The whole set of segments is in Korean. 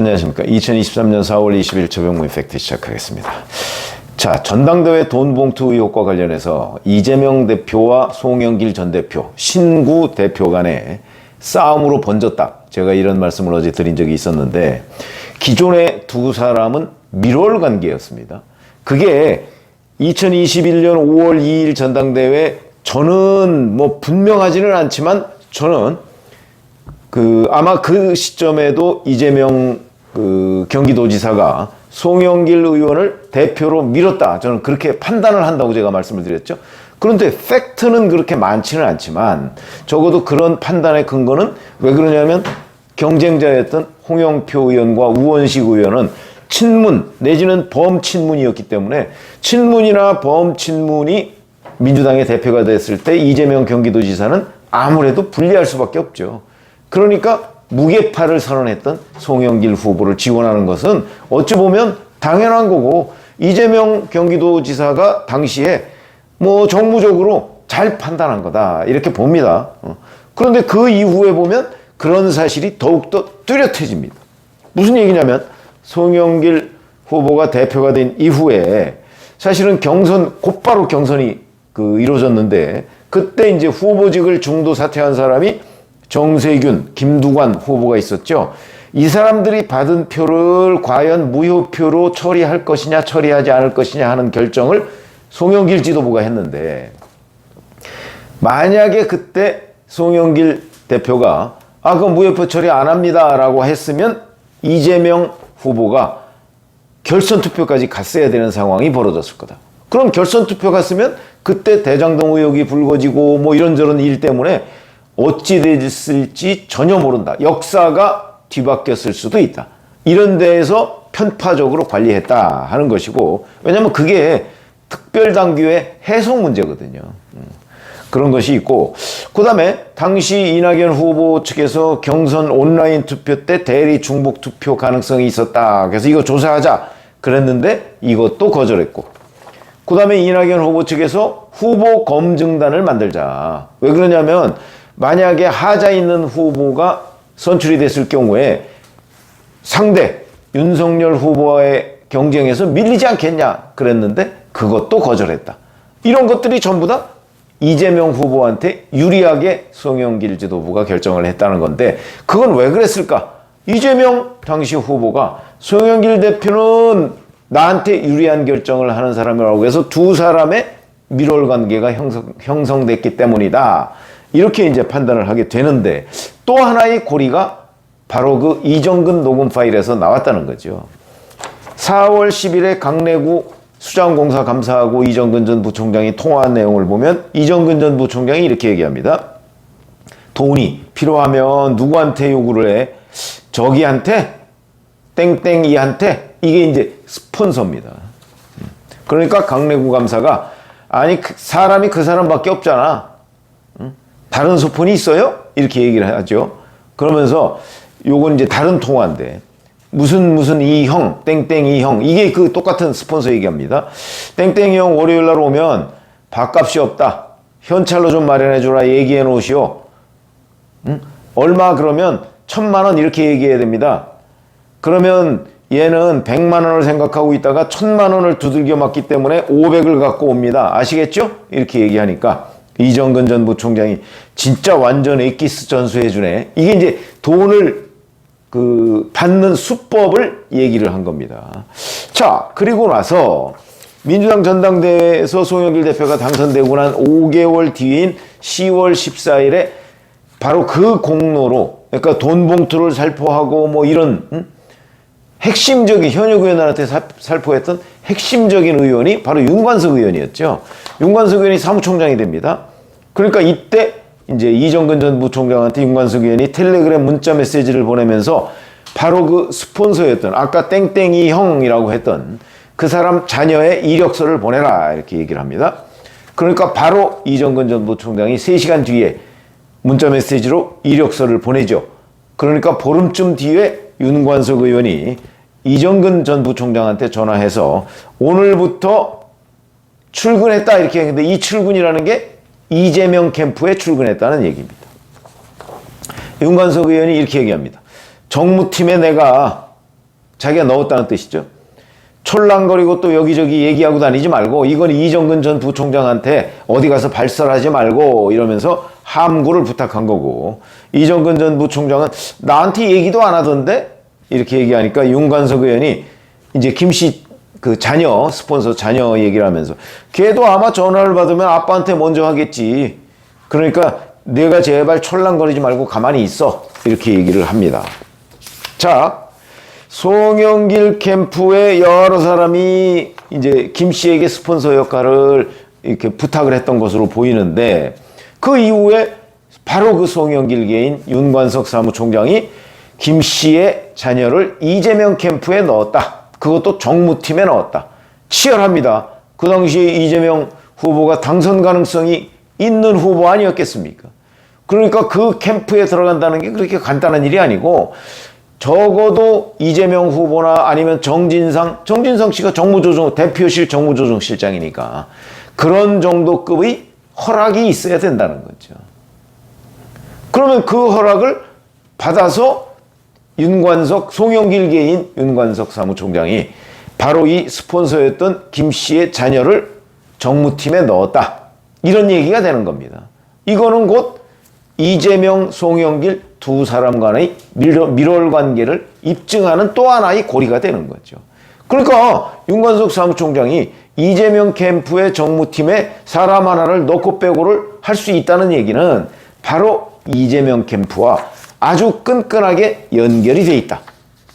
안녕하십니까. 2023년 4월 20일 저병무 이펙트 시작하겠습니다. 자, 전당대회 돈봉투 의혹과 관련해서 이재명 대표와 송영길 전 대표, 신구 대표 간의 싸움으로 번졌다. 제가 이런 말씀을 어제 드린 적이 있었는데, 기존의 두 사람은 밀월 관계였습니다. 그게 2021년 5월 2일 전당대회, 저는 뭐 분명하지는 않지만 저는 아마 그 시점에도 이재명 경기도지사가 송영길 의원을 대표로 밀었다. 저는 그렇게 판단을 한다고 제가 말씀을 드렸죠. 그런데 팩트는 그렇게 많지는 않지만 적어도 그런 판단의 근거는 왜 그러냐면 경쟁자였던 홍영표 의원과 우원식 의원은 친문 내지는 범친문이었기 때문에 친문이나 범친문이 민주당의 대표가 됐을 때 이재명 경기도지사는 아무래도 불리할 수밖에 없죠. 그러니까 무게파를 선언했던 송영길 후보를 지원하는 것은 어찌 보면 당연한 거고, 이재명 경기도지사가 당시에 뭐 정무적으로 잘 판단한 거다 이렇게 봅니다. 그런데 그 이후에 보면 그런 사실이 더욱더 뚜렷해집니다. 무슨 얘기냐면 송영길 후보가 대표가 된 이후에 사실은 곧바로 경선이 이루어졌는데, 그때 이제 후보직을 중도 사퇴한 사람이 정세균, 김두관 후보가 있었죠. 이 사람들이 받은 표를 과연 무효표로 처리할 것이냐 처리하지 않을 것이냐 하는 결정을 송영길 지도부가 했는데, 만약에 그때 송영길 대표가 그럼 무효표 처리 안 합니다 라고 했으면 이재명 후보가 결선 투표까지 갔어야 되는 상황이 벌어졌을 거다. 그럼 결선 투표 갔으면 그때 대장동 의혹이 불거지고 뭐 이런저런 일 때문에 어찌 됐을지 전혀 모른다. 역사가 뒤바뀌었을 수도 있다. 이런 데에서 편파적으로 관리했다 하는 것이고, 왜냐하면 그게 특별당규의 해석 문제거든요. 그런 것이 있고, 그 다음에 당시 이낙연 후보 측에서 경선 온라인 투표 때 대리 중복 투표 가능성이 있었다. 그래서 이거 조사하자 그랬는데 이것도 거절했고, 그 다음에 이낙연 후보 측에서 후보 검증단을 만들자. 왜 그러냐면 만약에 하자 있는 후보가 선출이 됐을 경우에 상대 윤석열 후보와의 경쟁에서 밀리지 않겠냐 그랬는데 그것도 거절했다. 이런 것들이 전부 다 이재명 후보한테 유리하게 송영길 지도부가 결정을 했다는 건데, 그건 왜 그랬을까? 이재명 당시 후보가 송영길 대표는 나한테 유리한 결정을 하는 사람이라고 해서 두 사람의 밀월 관계가 형성됐기 때문이다. 이렇게 이제 판단을 하게 되는데, 또 하나의 고리가 바로 그 이정근 녹음 파일에서 나왔다는 거죠. 4월 10일에 강내구 수자원공사 감사하고 이정근 전 부총장이 통화한 내용을 보면 이정근 전 부총장이 이렇게 얘기합니다. 돈이 필요하면 누구한테 요구를 해? 저기한테? 땡땡이한테? 이게 이제 스폰서입니다. 그러니까 강내구 감사가 사람이 그 사람밖에 없잖아. 다른 소폰이 있어요? 이렇게 얘기를 하죠. 그러면서 요건 이제 다른 통화인데, 무슨 이 형, 땡땡이 형, 이게 똑같은 스폰서 얘기합니다. 땡땡이 형 월요일 날 오면 밥값이 없다. 현찰로 좀 마련해주라 얘기해 놓으시오. 얼마 그러면 1,000만 원 이렇게 얘기해야 됩니다. 그러면 얘는 100만 원을 생각하고 있다가 1,000만 원을 두들겨 맞기 때문에 500을 갖고 옵니다. 아시겠죠? 이렇게 얘기하니까 이정근 전 부총장이 진짜 완전 엑기스 전수해주네. 이게 이제 돈을 받는 수법을 얘기를 한 겁니다. 자, 그리고 나서 민주당 전당대회에서 송영길 대표가 당선되고 난 5개월 뒤인 10월 14일에 바로 그 공로로, 그러니까 돈 봉투를 살포하고 뭐 이런 핵심적인, 현역 의원한테 살포했던 핵심적인 의원이 바로 윤관석 의원이었죠. 윤관석 의원이 사무총장이 됩니다. 그러니까 이때 이제 이정근 전 부총장한테 윤관석 의원이 텔레그램 문자 메시지를 보내면서 바로 그 스폰서였던, 아까 땡땡이 형이라고 했던 그 사람 자녀의 이력서를 보내라 이렇게 얘기를 합니다. 그러니까 바로 이정근 전 부총장이 3시간 뒤에 문자 메시지로 이력서를 보내죠. 그러니까 보름쯤 뒤에 윤관석 의원이 이정근 전 부총장한테 전화해서 오늘부터 출근했다 이렇게 했는데, 이 출근이라는 게 이재명 캠프에 출근했다는 얘기입니다. 윤관석 의원이 이렇게 얘기합니다. 정무팀에 내가 자기가 넣었다는 뜻이죠. 촐랑거리고 또 여기저기 얘기하고 다니지 말고 이건 이정근 전 부총장한테 어디 가서 발설하지 말고 이러면서 함구를 부탁한 거고, 이정근 전 부총장은 나한테 얘기도 안 하던데 이렇게 얘기하니까 윤관석 의원이 이제 김씨 그 자녀, 스폰서 자녀 얘기를 하면서 걔도 아마 전화를 받으면 아빠한테 먼저 하겠지. 그러니까 내가 제발 촐랑거리지 말고 가만히 있어. 이렇게 얘기를 합니다. 자, 송영길 캠프의 여러 사람이 이제 김 씨에게 스폰서 역할을 이렇게 부탁을 했던 것으로 보이는데, 그 이후에 바로 그 송영길계인 윤관석 사무총장이 김 씨의 자녀를 이재명 캠프에 넣었다. 그것도 정무팀에 넣었다. 치열합니다. 그 당시에 이재명 후보가 당선 가능성이 있는 후보 아니었겠습니까? 그러니까 그 캠프에 들어간다는 게 그렇게 간단한 일이 아니고, 적어도 이재명 후보나 아니면 정진상 씨가 대표실 정무조정실장이니까 그런 정도 급의 허락이 있어야 된다는 거죠. 그러면 그 허락을 받아서 송영길계인 윤관석 사무총장이 바로 이 스폰서였던 김 씨의 자녀를 정무팀에 넣었다. 이런 얘기가 되는 겁니다. 이거는 곧 이재명, 송영길 두 사람 간의 밀월 관계를 입증하는 또 하나의 고리가 되는 거죠. 그러니까 윤관석 사무총장이 이재명 캠프의 정무팀에 사람 하나를 넣고 빼고를 할 수 있다는 얘기는 바로 이재명 캠프와 아주 끈끈하게 연결이 돼 있다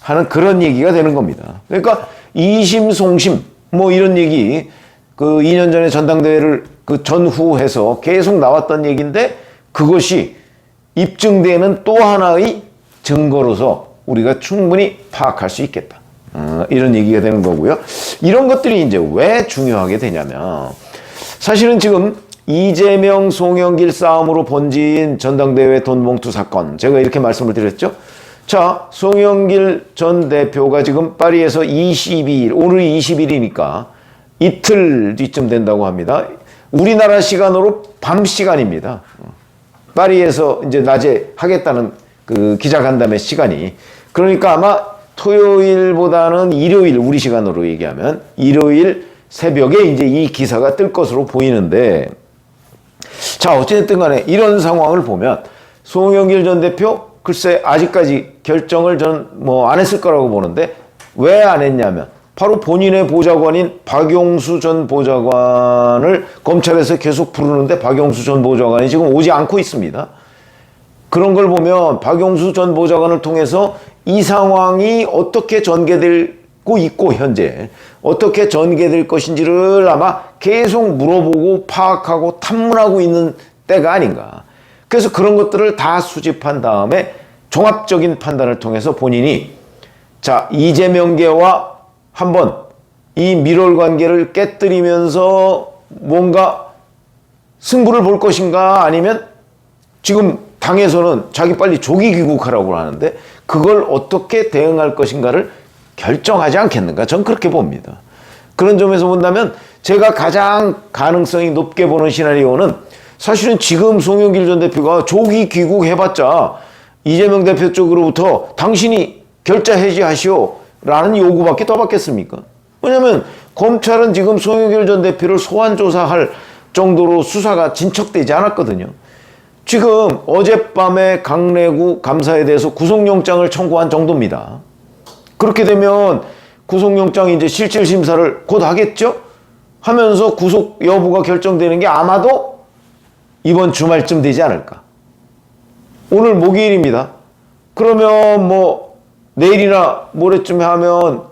하는 그런 얘기가 되는 겁니다. 그러니까 이심송심 뭐 이런 얘기 그 2년 전에 전당대회를 그 전후해서 계속 나왔던 얘기인데, 그것이 입증되는 또 하나의 증거로서 우리가 충분히 파악할 수 있겠다. 이런 얘기가 되는 거고요. 이런 것들이 이제 왜 중요하게 되냐면, 사실은 지금 이재명, 송영길 싸움으로 번진 전당대회 돈봉투 사건, 제가 이렇게 말씀을 드렸죠. 자, 송영길 전 대표가 지금 파리에서 22일, 오늘 20일이니까 이틀 뒤쯤 된다고 합니다. 우리나라 시간으로 밤 시간입니다. 파리에서 이제 낮에 하겠다는 그 기자간담회 시간이. 그러니까 아마 토요일보다는 일요일, 우리 시간으로 얘기하면 일요일 새벽에 이제 이 기사가 뜰 것으로 보이는데, 자, 어쨌든 간에 이런 상황을 보면 송영길 전 대표 글쎄 아직까지 결정을 저는 뭐 안 했을 거라고 보는데, 왜 안 했냐면 바로 본인의 보좌관인 박용수 전 보좌관을 검찰에서 계속 부르는데 박용수 전 보좌관이 지금 오지 않고 있습니다. 그런 걸 보면 박용수 전 보좌관을 통해서 이 상황이 어떻게 전개되고 있고 현재 어떻게 전개될 것인지를 아마 계속 물어보고 파악하고 탐문하고 있는 때가 아닌가. 그래서 그런 것들을 다 수집한 다음에 종합적인 판단을 통해서 본인이 자, 이재명계와 한번 이 밀월 관계를 깨뜨리면서 뭔가 승부를 볼 것인가, 아니면 지금 당에서는 자기 빨리 조기 귀국하라고 하는데 그걸 어떻게 대응할 것인가를 결정하지 않겠는가, 전 그렇게 봅니다. 그런 점에서 본다면 제가 가장 가능성이 높게 보는 시나리오는, 사실은 지금 송영길 전 대표가 조기 귀국해봤자 이재명 대표 쪽으로부터 당신이 결자 해지하시오 라는 요구밖에 더 받겠습니까? 왜냐하면 검찰은 지금 송영길 전 대표를 소환 조사할 정도로 수사가 진척되지 않았거든요. 지금 어젯밤에 강래구 감사에 대해서 구속영장을 청구한 정도입니다. 그렇게 되면 구속영장 이제 실질심사를 곧 하겠죠? 하면서 구속 여부가 결정되는 게 아마도 이번 주말쯤 되지 않을까. 오늘 목요일입니다. 그러면 뭐 내일이나 모레쯤에 하면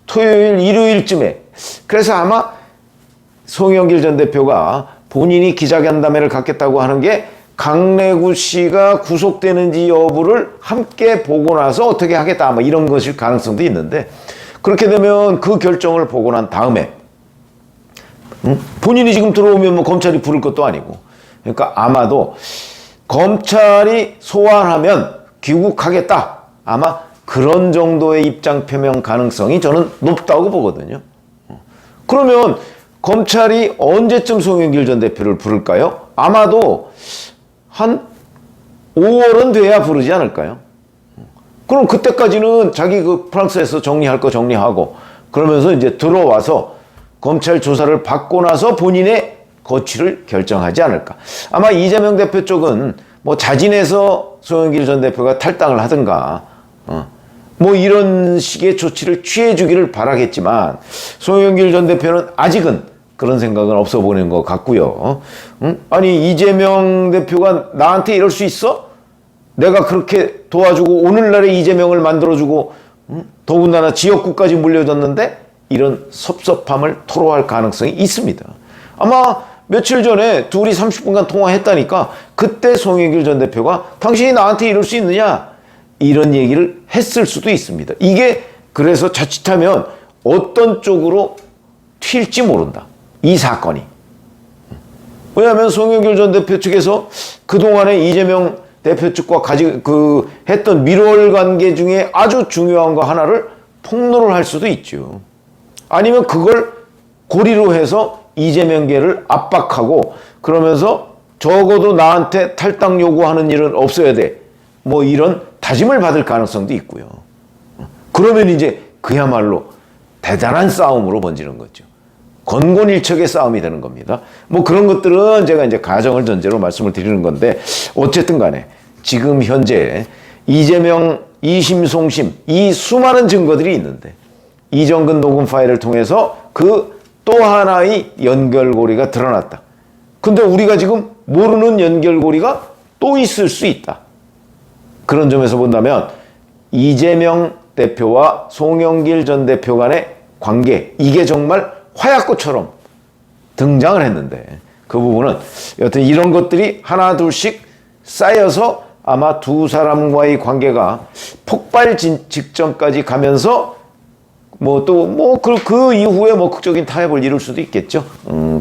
토요일, 일요일쯤에. 그래서 아마 송영길 전 대표가 본인이 기자간담회를 갖겠다고 하는 게 강래구 씨가 구속되는지 여부를 함께 보고 나서 어떻게 하겠다, 아마 이런 것일 가능성도 있는데, 그렇게 되면 그 결정을 보고 난 다음에 본인이 지금 들어오면 뭐 검찰이 부를 것도 아니고, 그러니까 아마도 검찰이 소환하면 귀국하겠다, 아마 그런 정도의 입장 표명 가능성이 저는 높다고 보거든요. 그러면 검찰이 언제쯤 송영길 전 대표를 부를까요? 아마도 한 5월은 돼야 부르지 않을까요? 그럼 그때까지는 자기 그 프랑스에서 정리할 거 정리하고 그러면서 이제 들어와서 검찰 조사를 받고 나서 본인의 거취를 결정하지 않을까. 아마 이재명 대표 쪽은 뭐 자진해서 송영길 전 대표가 탈당을 하든가, 뭐 이런 식의 조치를 취해주기를 바라겠지만 송영길 전 대표는 아직은 그런 생각은 없어 보이는 것 같고요. 아니 이재명 대표가 나한테 이럴 수 있어? 내가 그렇게 도와주고 오늘날의 이재명을 만들어주고 더군다나 지역구까지 물려줬는데 이런 섭섭함을 토로할 가능성이 있습니다. 아마 며칠 전에 둘이 30분간 통화했다니까 그때 송영길 전 대표가 당신이 나한테 이럴 수 있느냐 이런 얘기를 했을 수도 있습니다. 이게 그래서 자칫하면 어떤 쪽으로 튈지 모른다. 이 사건이. 왜냐하면 송영길 전 대표 측에서 그동안에 이재명 대표 측과 했던 밀월 관계 중에 아주 중요한 거 하나를 폭로를 할 수도 있죠. 아니면 그걸 고리로 해서 이재명계를 압박하고 그러면서 적어도 나한테 탈당 요구하는 일은 없어야 돼. 뭐 이런 다짐을 받을 가능성도 있고요. 그러면 이제 그야말로 대단한 싸움으로 번지는 거죠. 건곤일척의 싸움이 되는 겁니다. 뭐 그런 것들은 제가 이제 가정을 전제로 말씀을 드리는 건데 어쨌든 간에 지금 현재 이재명 2심, 송심 이 수많은 증거들이 있는데 이정근 녹음 파일을 통해서 그 또 하나의 연결고리가 드러났다. 근데 우리가 지금 모르는 연결고리가 또 있을 수 있다. 그런 점에서 본다면 이재명 대표와 송영길 전 대표 간의 관계 이게 정말 화약고처럼 등장을 했는데 그 부분은 여튼 이런 것들이 하나 둘씩 쌓여서 아마 두 사람과의 관계가 폭발 직전까지 가면서 그 이후에 극적인 타협을 이룰 수도 있겠죠.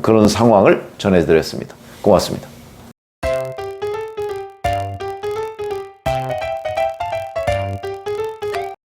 그런 상황을 전해드렸습니다. 고맙습니다.